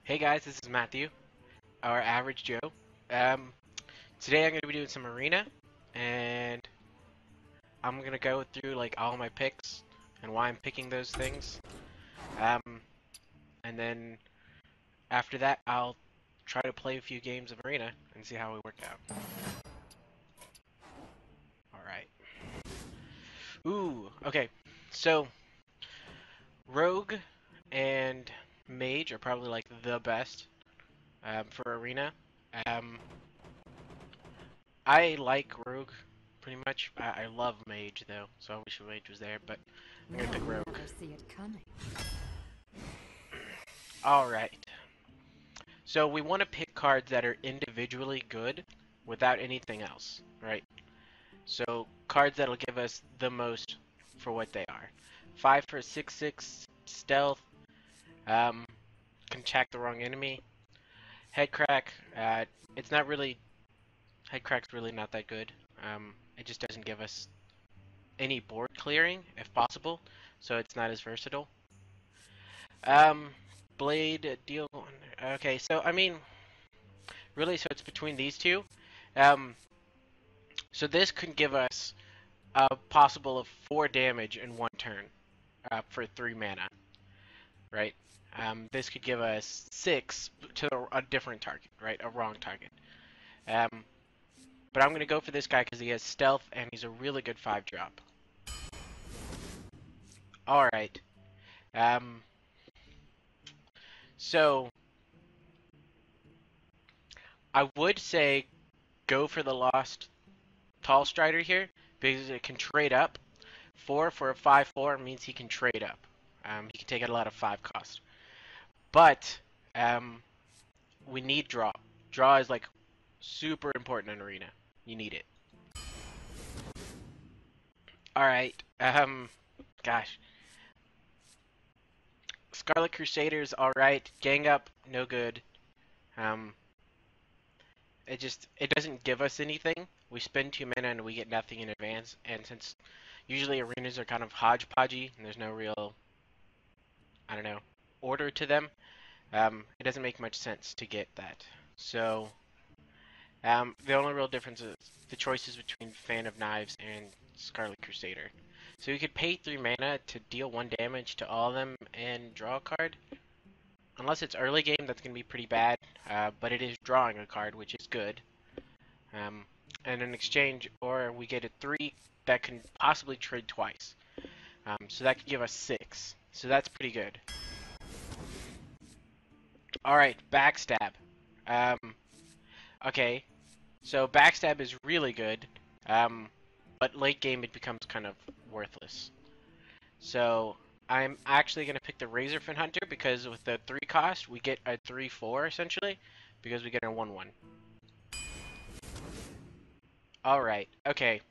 Hey guys, this is Matthew, our average Joe. Um, Today I'm going to be doing some arena, and I'm going to go through like all my picks and why I'm picking those things. And then after that, I'll try to play a few games of arena and see how we work out. All right. Ooh, okay. So Rogue and Mage are probably like the best for arena. Um, I like Rogue pretty much. I love Mage though, so I wish Mage was there, but I'm gonna pick Rogue. Never see it coming. Alright. So we want to pick cards that are individually good without anything else, right? So cards that'll give us the most for what they are. 5 for 6/6 stealth, um, can attack the wrong enemy. Headcrack, it's not really, Headcrack's really not that good. It just doesn't give us any board clearing, if possible, so it's not as versatile. Um, Blade, deal one. Okay, so I mean, really, so it's between these two. Um, so this could give us a possible of 4 damage in one turn, for 3 mana, right? This could give us 6 to a different target, right? A wrong target. Um, but I'm gonna go for this guy because he has stealth and he's a really good 5-drop. All right. Um, so I would say go for the Lost Tall Strider here because it can trade up. 4 for a 5/4 means he can trade up. He can take out a lot of 5 cost. But um, we need draw. Draw is like super important in arena. You need it. All right. Gosh. Scarlet Crusaders, all right. Gang up, no good. Um, it doesn't give us anything. We spend 2 mana and we get nothing in advance. And since usually arenas are kind of hodgepodgey and there's no real, I don't know, order to them, it doesn't make much sense to get that. So the only real difference is the choices between Fan of Knives and Scarlet Crusader. So you could pay 3 mana to deal 1 damage to all of them and draw a card. Unless it's early game, that's going to be pretty bad, but it is drawing a card, which is good. And in exchange, or we get a 3 that can possibly trade twice. So that could give us 6. So that's pretty good. Alright, Backstab. Okay, so Backstab is really good, but late game it becomes kind of worthless. So I'm actually going to pick the Razorfin Hunter because with the 3 cost, we get a 3/4 essentially, because we get a 1/1. Alright, okay.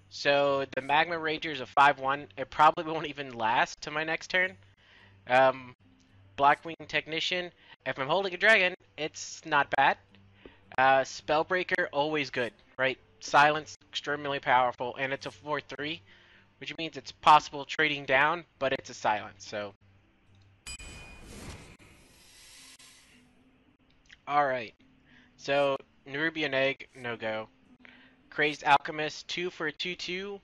So the Magma Rager is a 5/1. It probably won't even last to my next turn. Blackwing Technician, if I'm holding a dragon, it's not bad. Spellbreaker, always good, right? Silence, extremely powerful, and it's a 4/3, which means it's possible trading down, but it's a silence, so. Alright, so Nerubian Egg, no go. Crazed Alchemist, 2 for a 2/2.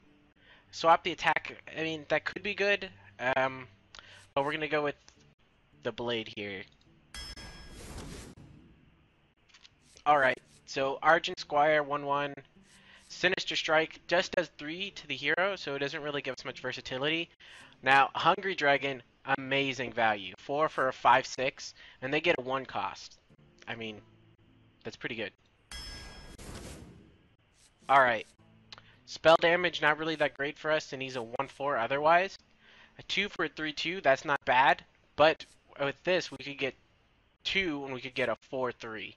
Swap the attack, I mean, that could be good, but we're gonna go with the Blade here. Alright, so Argent Squire, 1/1. Sinister Strike just does 3 to the hero, so it doesn't really give us much versatility. Now, Hungry Dragon, amazing value. 4 for a 5/6, and they get a 1 cost. I mean, that's pretty good. Alright. Spell damage, not really that great for us, and he's a 1/4 otherwise. A 2 for a 3/2, that's not bad, but with this, we could get 2, and we could get a 4/3.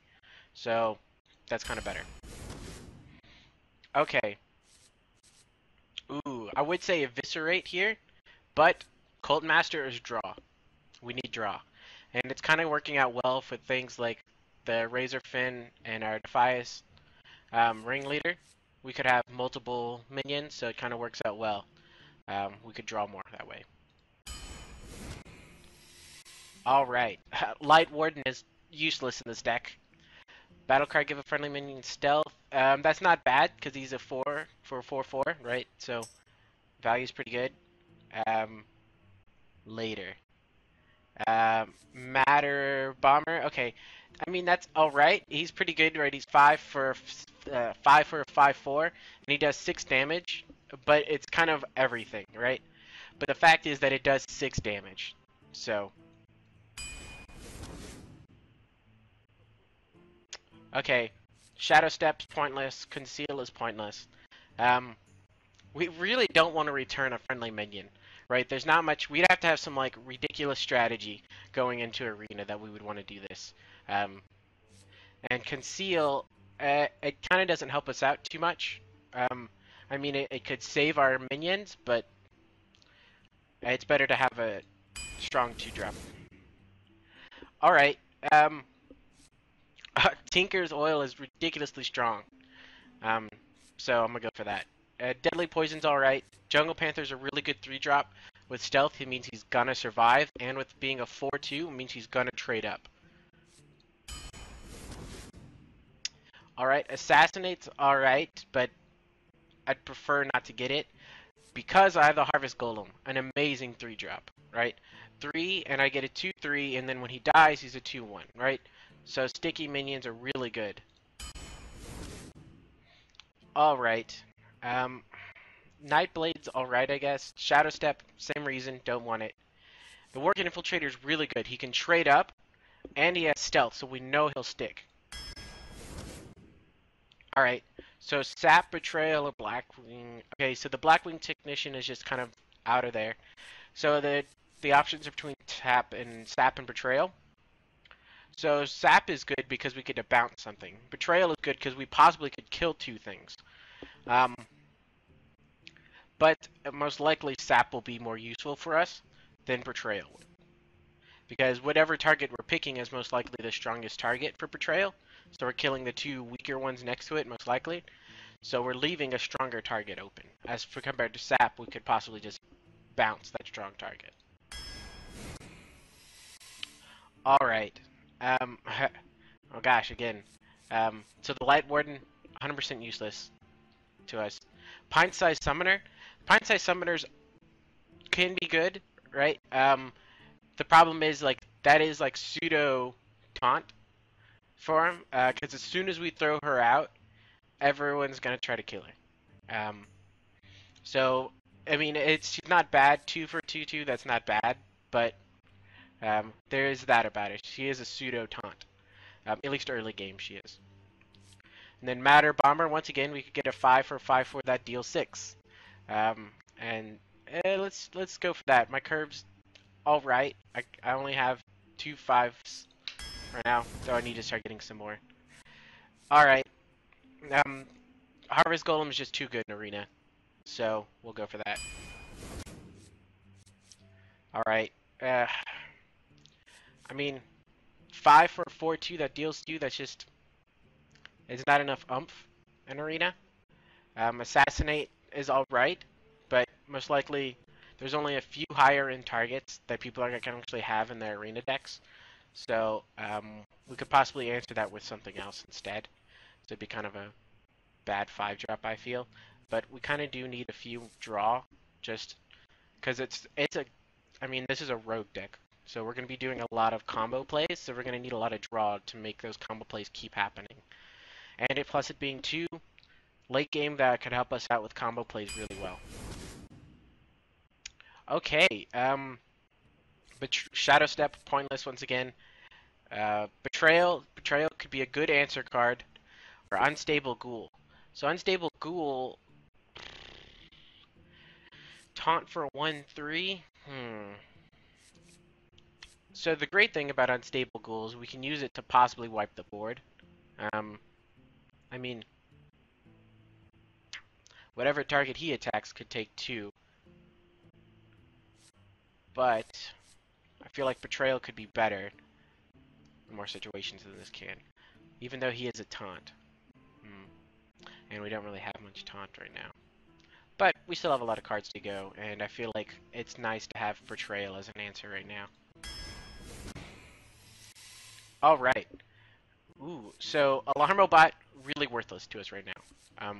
So, that's kind of better. Okay. Ooh, I would say Eviscerate here, but Cult Master is draw. We need draw. And it's kind of working out well for things like the Razorfin and our Defias Ringleader. We could have multiple minions, so it kind of works out well. We could draw more that way. Alright. Light Warden is useless in this deck. Battle card, give a friendly minion stealth. That's not bad, because he's a 4 for a 4/4, right? So, value's pretty good. Um, later. Matter Bomber. Okay, I mean that's all right. He's pretty good, right? He's 5 for a 5/4, and he does 6 damage. But it's kind of everything, right? But the fact is that it does 6 damage. So okay, Shadow Step's pointless. Conceal is pointless. Um, we really don't want to return a friendly minion, right? There's not much. We'd have to have some like ridiculous strategy going into arena that we would want to do this. Um, and conceal, it kind of doesn't help us out too much. Um, I mean, it could save our minions, but it's better to have a strong 2-drop. All right. Um, Tinker's Oil is ridiculously strong. Um, so I'm gonna go for that. Deadly Poison's all right. Jungle Panther's a really good 3-drop. With stealth, it means he's gonna survive, and with being a 4/2, it means he's gonna trade up. All right, Assassinate's all right, but I'd prefer not to get it because I have the Harvest Golem, an amazing 3-drop, right? 3, and I get a 2/3, and then when he dies, he's a 2/1, right? So sticky minions are really good. All right. Um, Nightblade's all right, I guess. Shadow Step, same reason, don't want it. The Worgen Infiltrator is really good. He can trade up, and he has stealth, so we know he'll stick. All right. So Sap, Betrayal, or Blackwing. Okay, so the Blackwing Technician is just kind of out of there. So the options are between Sap and Betrayal. So Sap is good because we could bounce something. Betrayal is good because we possibly could kill 2 things. Um, but most likely Sap will be more useful for us than Betrayal would. Because whatever target we're picking is most likely the strongest target for Betrayal. So we're killing the 2 weaker ones next to it, most likely. So we're leaving a stronger target open. As for compared to Sap, we could possibly just bounce that strong target. Alright. Oh gosh, again. So the Light Warden, 100% useless to us. Pint-sized Summoner. Pint-sized Summoners can be good, right? The problem is, like, that is, like, pseudo taunt for him. Because as soon as we throw her out, everyone's going to try to kill her. So, I mean, she's not bad. 2 for 2/2, that's not bad. But there is that about it. She is a pseudo taunt. At least early game she is. And then Matter Bomber, once again, we could get a 5 for 5/4 that deals 6. And let's go for that. My curve's all right. I only have 2 5s right now, so I need to start getting some more. All right. Um, Harvest Golem is just too good in Arena, so we'll go for that. All right. I mean, 5 for 4/2 that deals 2. That's just it's not enough umph in Arena. Assassinate is all right, but most likely there's only a few higher end targets that people are going to actually have in their Arena decks. So we could possibly answer that with something else instead. So it'd be kind of a bad 5-drop, I feel. But we kind of do need a few draw, just because I mean, this is a rogue deck. So we're going to be doing a lot of combo plays, so we're going to need a lot of draw to make those combo plays keep happening. And plus it being 2 late game, that could help us out with combo plays really well. Okay, but Shadow Step, pointless once again. Betrayal could be a good answer card, or Unstable Ghoul. So Unstable Ghoul, taunt for 1/3. So the great thing about Unstable Ghoul is we can use it to possibly wipe the board. I mean, whatever target he attacks could take 2. But I feel like Betrayal could be better in more situations than this can. Even though he is a taunt. And we don't really have much taunt right now. But we still have a lot of cards to go, and I feel like it's nice to have Betrayal as an answer right now. All right. Ooh, so Alarmobot really worthless to us right now.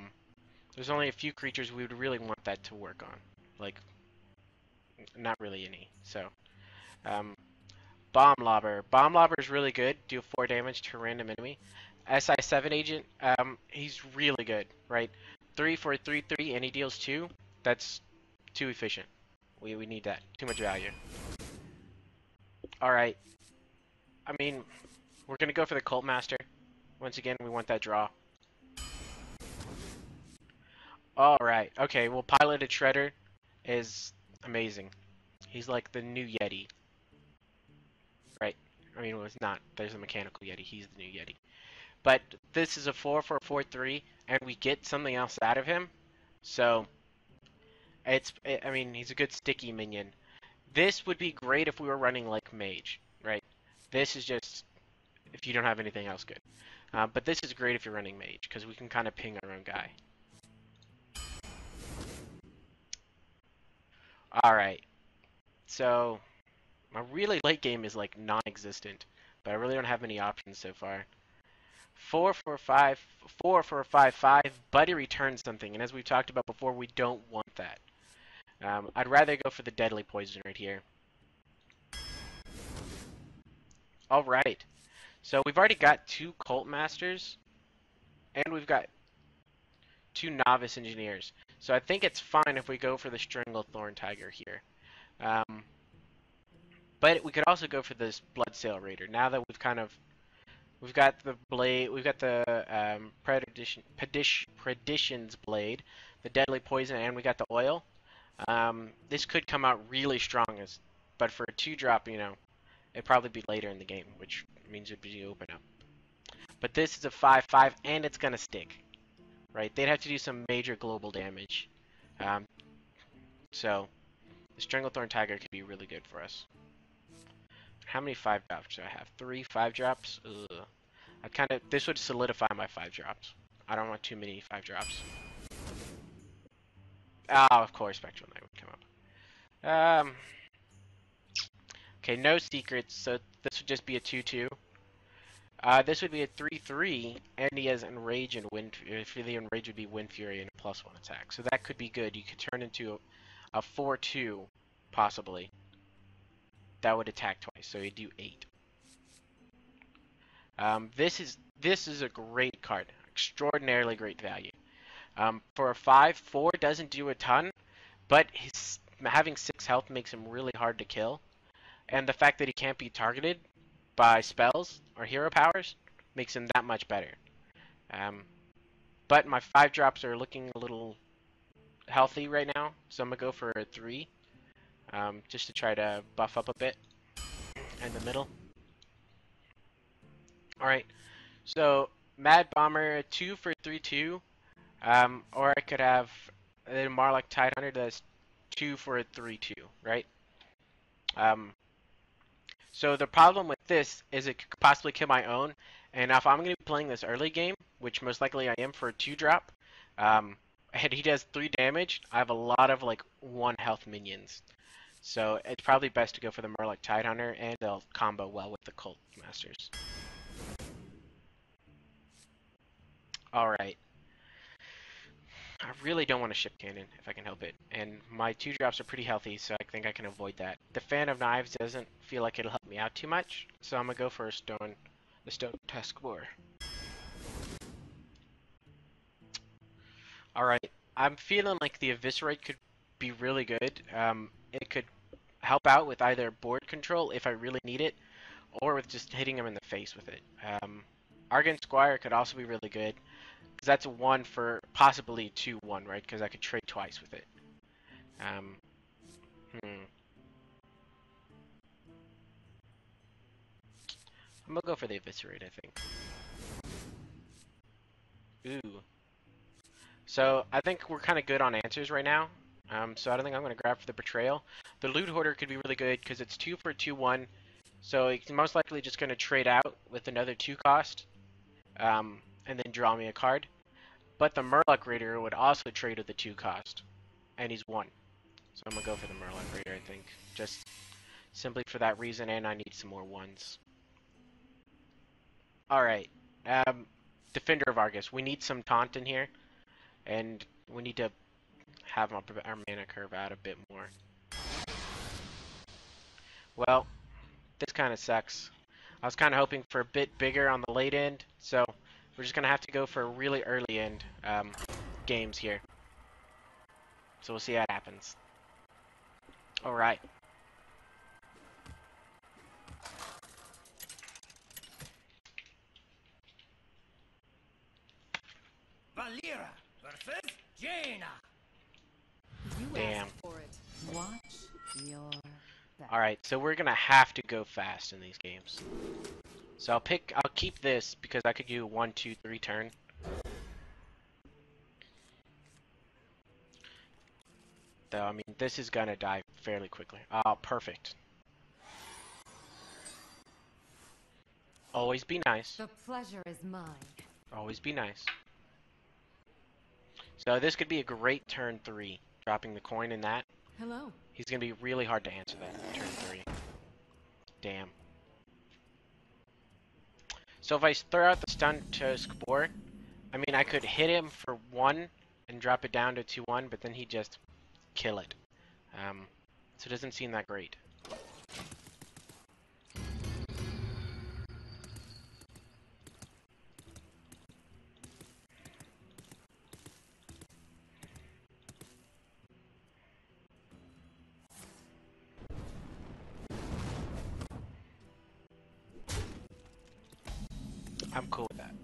There's only a few creatures we would really want that to work on. Like, not really any. So, um, Bomb Lobber. Bomb Lobber is really good. Do 4 damage to a random enemy. SI7 agent, he's really good, right? 3 for 3/3, and he deals 2. That's too efficient. We need that. Too much value. Alright. I mean, we're gonna go for the Cult Master. Once again, we want that draw. Alright. Okay, well, Piloted Shredder is amazing. He's like the new Yeti. Right? I mean, well, it's not. There's a mechanical Yeti. He's the new Yeti. But this is a 4 for 4/3, and we get something else out of him. So, I mean, he's a good sticky minion. This would be great if we were running like Mage, right? This is just if you don't have anything else good. But this is great if you're running Mage, because we can kind of ping our own guy. Alright, so my really late game is like non-existent, but I really don't have many options so far. 4 for 5, 4 for a 5/5, but he returns something, and as we've talked about before, we don't want that. I'd rather go for the Deadly Poison right here. Alright, so we've already got 2 Cult Masters, and we've got 2 Novice Engineers. So I think it's fine if we go for the Stranglethorn Tiger here. But we could also go for this Bloodsail Raider. Now that we've got the blade, we've got the Perdition's Blade, the Deadly Poison, and we got the oil. This could come out really strong, but for a 2-drop, you know, it'd probably be later in the game, which means it'd be open up. But this is a 5/5, and it's gonna stick, right? They'd have to do some major global damage. So the Stranglethorn Tiger could be really good for us. How many 5-drops do I have? 3 5-drops? Ugh. This would solidify my 5-drops. I don't want too many 5-drops. Oh, of course, Spectral Knight would come up. Okay, no secrets, so this would just be a 2/2. This would be a 3/3, and he has Enrage and Wind. If the Enrage would be Wind Fury and a +1 attack, so that could be good. You could turn into a 4/2, possibly. That would attack twice, so you'd do 8. This is a great card, extraordinarily great value. For a 5/4 doesn't do a ton, but having 6 health makes him really hard to kill, and the fact that he can't be targeted by spells or hero powers makes him that much better. But my 5-drops are looking a little healthy right now, so I'm gonna go for a 3, just to try to buff up a bit in the middle. Alright, so Mad Bomber, 2 for 3/2, or I could have a Marlock Tidehunter that's 2 for a 3/2, right? So the problem with this is it could possibly kill my own, and if I'm going to be playing this early game, which most likely I am for a 2-drop, and he does 3 damage, I have a lot of like 1 health minions. So it's probably best to go for the Murloc Tidehunter, and they'll combo well with the Cult Masters. Alright. I really don't want a Ship Cannon if I can help it, and my 2-drops are pretty healthy, so I think I can avoid that. The Fan of Knives doesn't feel like it'll help me out too much, so I'm gonna go for the Stone Tuskboar. Alright, I'm feeling like the Eviscerate could be really good. It could help out with either board control if I really need it, or with just hitting him in the face with it. Argent Squire could also be really good, because that's a 1 for possibly 2/1, right? Because I could trade twice with it. I'm gonna go for the Eviscerate, I think. Ooh. So I think we're kind of good on answers right now. So I don't think I'm going to grab for the Betrayal. The Loot Hoarder could be really good because it's 2 for 2/1. So it's most likely just going to trade out with another 2 cost, and then draw me a card. But the Murloc Raider would also trade with the 2 cost, and he's 1. So I'm going to go for the Murloc Raider, I think. Just simply for that reason, and I need some more 1s. Alright. Defender of Argus. We need some taunt in here, and we need to have our mana curve out a bit more. Well, this kind of sucks. I was kind of hoping for a bit bigger on the late end, so we're just going to have to go for really early end games here. So we'll see how it happens. Alright. Valera versus Jaina. Damn. Watch your back. Alright, so we're gonna have to go fast in these games. So I'll keep this because I could do 1, 2, 3 turn. Though, I mean, this is gonna die fairly quickly. Oh, perfect. Always be nice. The pleasure is mine. Always be nice. So this could be a great turn 3. Dropping the coin in that. Hello. He's gonna be really hard to answer that turn 3. Damn. So if I throw out the stun to Skabor, I mean, I could hit him for 1 and drop it down to 2-1, but then he'd just kill it. So it doesn't seem that great. I'm cool with that.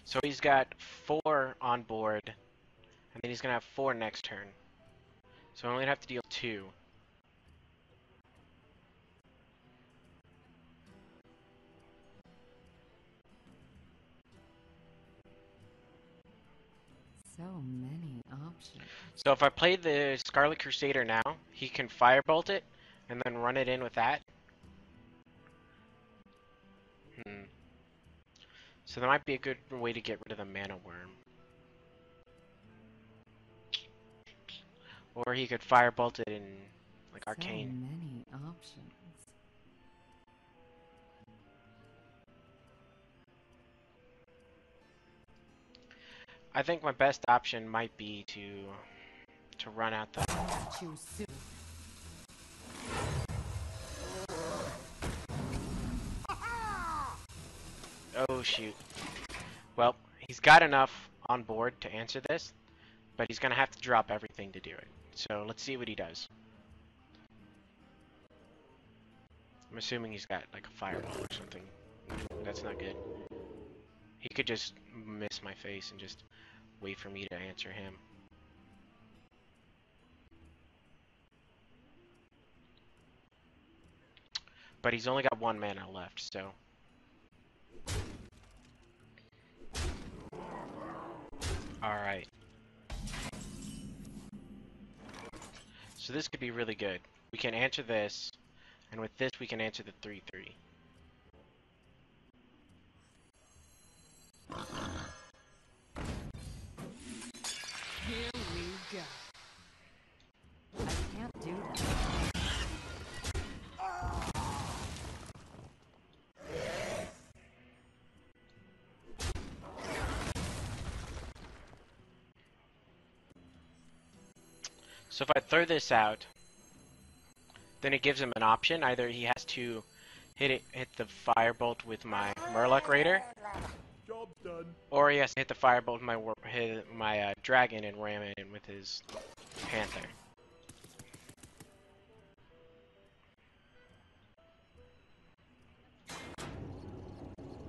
So he's got 4 on board, and then he's gonna have 4 next turn. So I only have to deal 2. So many options. So if I play the Scarlet Crusader now, he can firebolt it, and then run it in with that. So that might be a good way to get rid of the Mana Worm. Or he could firebolt it in, like, Arcane. So many options. I think my best option might be to run out the... Choose soon. Oh shoot. Well, he's got enough on board to answer this, but he's gonna have to drop everything to do it. So let's see what he does. I'm assuming he's got like a fireball or something. That's not good. He could just miss my face and just wait for me to answer him. But he's only got 1 mana left, so... Alright. So this could be really good. We can answer this, and with this we can answer the 3-3. Here we go. I can't do that. So if I throw this out, then it gives him an option. Either he has to hit the firebolt with my Murloc Raider, Job's done. or he has to hit the firebolt with my dragon and ram it in with his panther.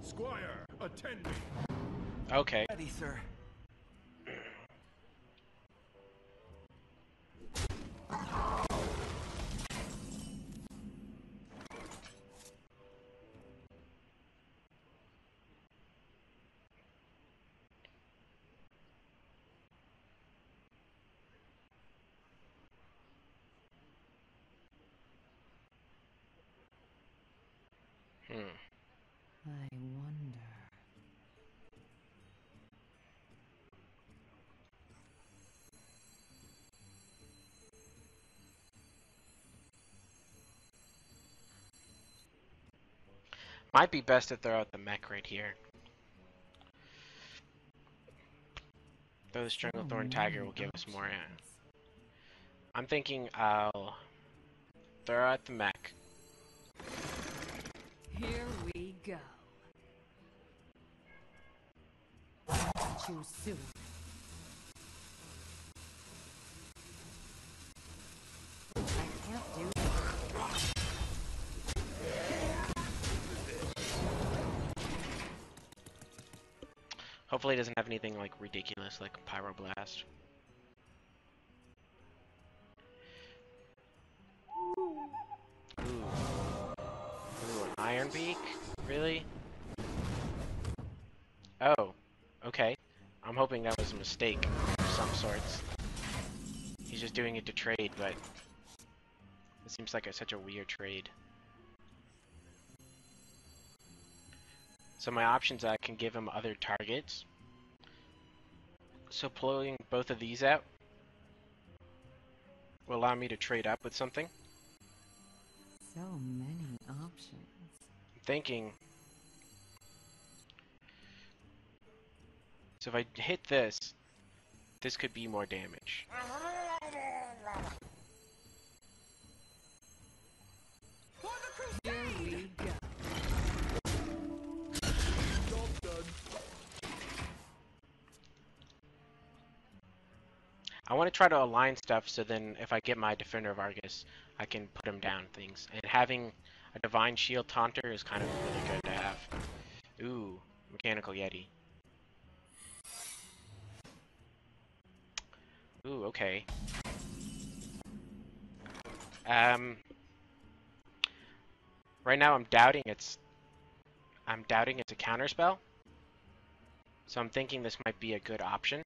Squire, attend me. Okay. Ready, sir. Hmm. I wonder. Might be best to throw out the mech right here. Though the So Stranglethorn many Tiger will give us more. Yeah. options. I'm thinking I'll throw out the mech. Here we go. Choose soon. I can't do this. Hopefully it doesn't have anything like ridiculous like Pyroblast. Ooh. Ooh, an Iron Beak? Really? Oh. Okay. I'm hoping that was a mistake of some sorts. He's just doing it to trade, but it seems like such a weird trade. So my options, I can give him other targets. So pulling both of these out will allow me to trade up with something. So many options. I'm thinking, so if I hit this, this could be more damage. Here we go. Job done. I want to try to align stuff so then if I get my Defender of Argus, I can put him down things. And having a Divine Shield Taunter is kind of really good to have. Ooh, Mechanical Yeti. Ooh, okay. Right now I'm doubting it's a counterspell. So I'm thinking this might be a good option.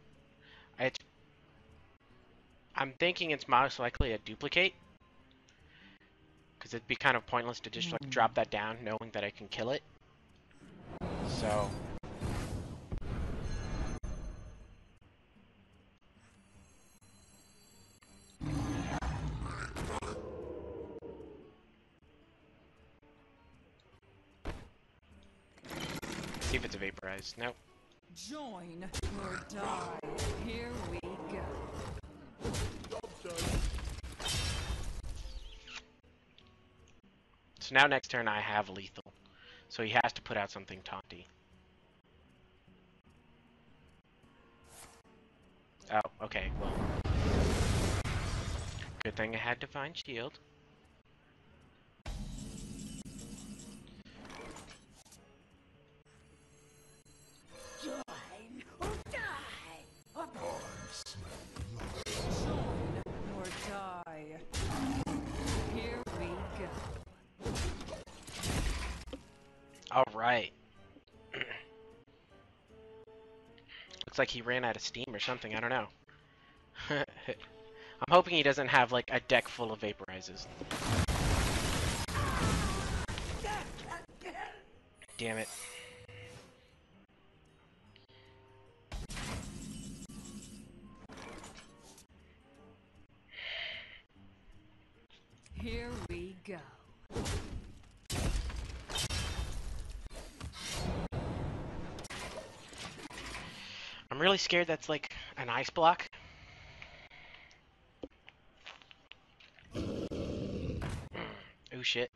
I'm thinking it's most likely a duplicate. Because it'd be kind of pointless to just like drop that down knowing that I can kill it. So see if it's a vaporized. Nope. Join or die. Here we go. Job done. So now next turn I have lethal. So he has to put out something taunty. Oh, okay, well. Good thing I had Divine Shield. Join or die. Join or die. Here we go. Alright. Looks like he ran out of steam or something, I don't know. I'm hoping he doesn't have like a deck full of vaporizes. Damn it. Here we go. I'm really scared that's like an ice block. Oh shit.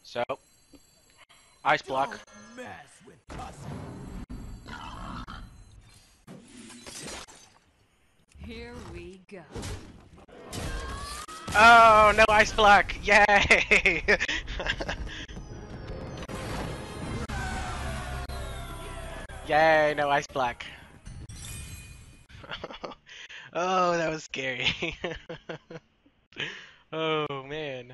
So, ice block. Don't mess with cousin. Here we go. Oh, no ice block! Yay! Yay, no ice block. Oh, that was scary. Oh, man.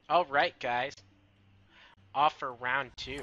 Alright, guys. Off for round 2.